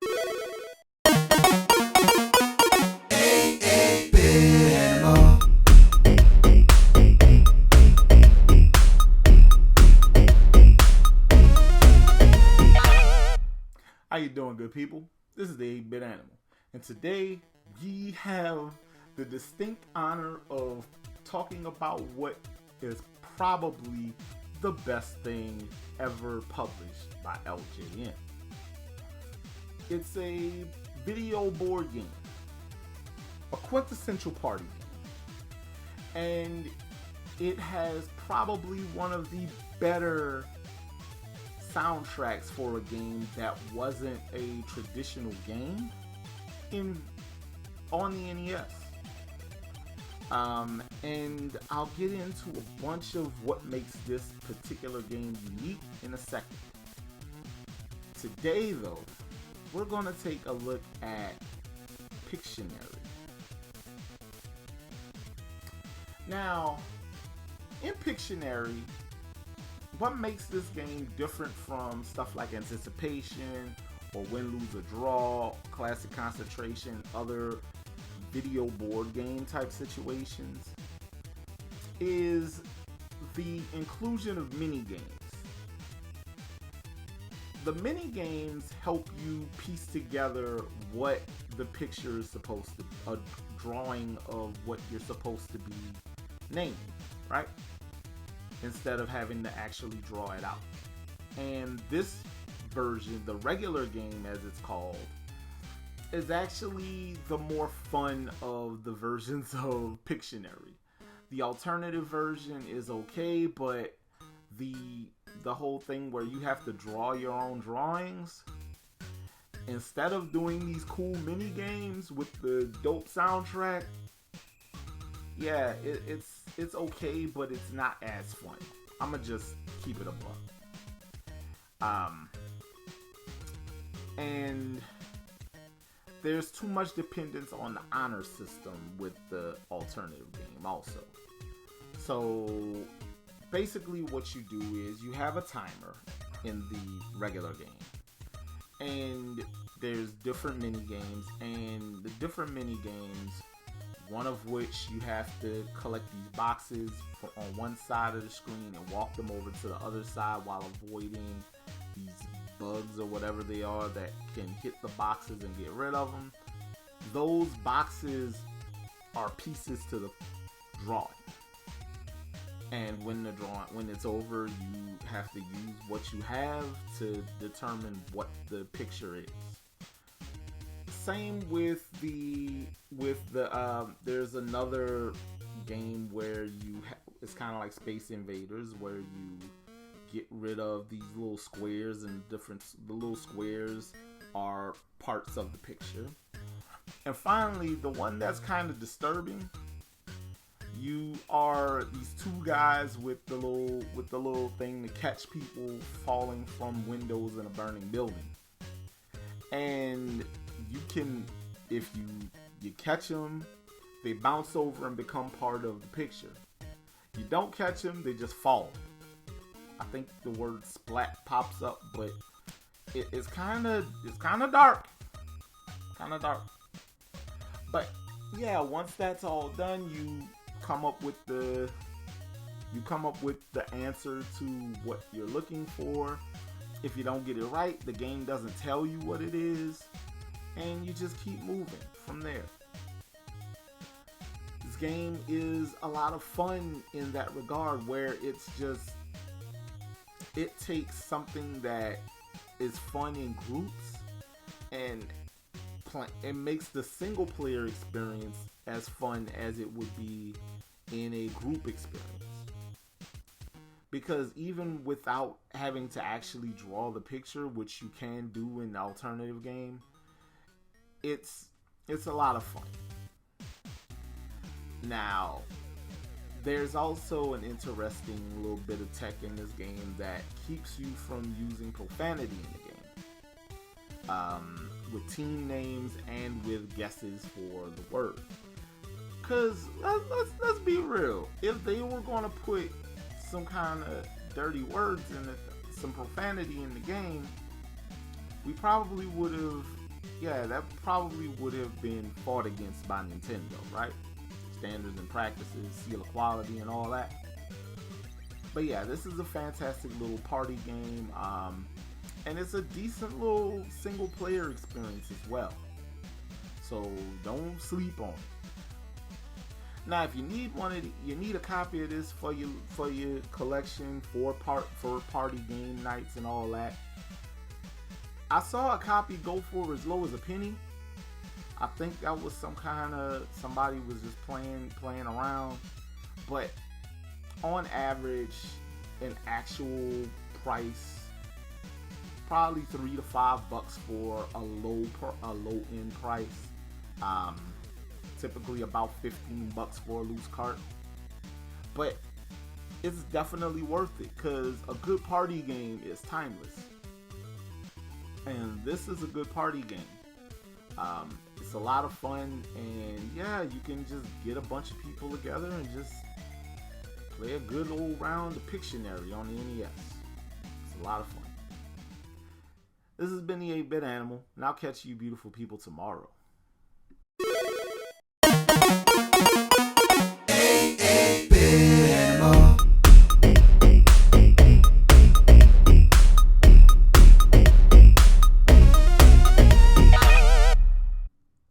How you doing, good people? This is the 8-Bit Animal, and today we have the distinct honor of talking about what is probably the best thing ever published by LJN. It's a video board game, a quintessential party game, and it has probably one of the better soundtracks for a game that wasn't a traditional game on the NES. And I'll get into a bunch of what makes this particular game unique in a second. Today, though, we're going to take a look at Pictionary. Now, in Pictionary, what makes this game different from stuff like Anticipation or Win, Lose, or Draw, Classic Concentration, other video board game type situations, is the inclusion of mini games. The mini games help you piece together what the picture is supposed to, a drawing of what you're supposed to be naming, right? Instead of having to actually draw it out. And this version, the regular game as it's called, is actually the more fun of the versions of Pictionary. The alternative version is okay, but the whole thing where you have to draw your own drawings, instead of doing these cool mini games with the dope soundtrack, yeah, it's okay, but it's not as fun. I'ma just keep it a buck. And there's too much dependence on the honor system with the alternative game also. So basically what you do is you have a timer in the regular game, and there's different mini games, and the different mini games, one of which you have to collect these boxes on one side of the screen and walk them over to the other side while avoiding these bugs or whatever they are that can hit the boxes and get rid of them. Those boxes are pieces to the drawing. And when it's over, you have to use what you have to determine what the picture is. Same with the there's another game where it's kind of like Space Invaders, where you get rid of these little squares, and the little squares are parts of the picture. And finally, the one that's kind of disturbing, you are these two guys with the little thing to catch people falling from windows in a burning building. And you can, if you catch them, they bounce over and become part of the picture. You don't catch them, they just fall. I think the word splat pops up, but it's kind of dark. Kind of dark. But yeah, once that's all done, you come up with the answer to what you're looking for. If you don't get it right, the game doesn't tell you what it is, and you just keep moving from there. This game is a lot of fun in that regard, where it takes something that is fun in groups and it makes the single player experience as fun as it would be in a group experience. Because even without having to actually draw the picture, which you can do in the alternative game, it's a lot of fun. Now, there's also an interesting little bit of tech in this game that keeps you from using profanity in the game. With team names and with guesses for the word. Because let's be real, if they were going to put some kind of dirty words in it, some profanity in the game, we probably would have Yeah, that probably would have been fought against by Nintendo, right? Standards and practices, seal of quality, and all that. But yeah, this is a fantastic little party game, and it's a decent little single player experience as well. So don't sleep on it. Now, if you need you need a copy of this for your collection for party game nights and all that. I saw a copy go for as low as a penny. I think that was somebody was just playing around, but on average, an actual price probably $3 to $5 for a low end price. Um, Typically about $15 for a loose cart, but it's definitely worth it because a good party game is timeless, and this is a good party game. It's a lot of fun, and yeah, you can just get a bunch of people together and just play a good old round of Pictionary on the NES. It's a lot of fun. This has been the 8-Bit Animal, and I'll catch you beautiful people tomorrow.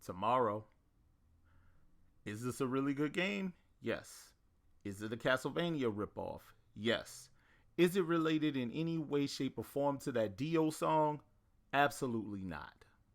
Tomorrow. Is this a really good game? Yes. Is it a Castlevania ripoff? Yes. Is it related in any way, shape, or form to that Dio song? Absolutely not.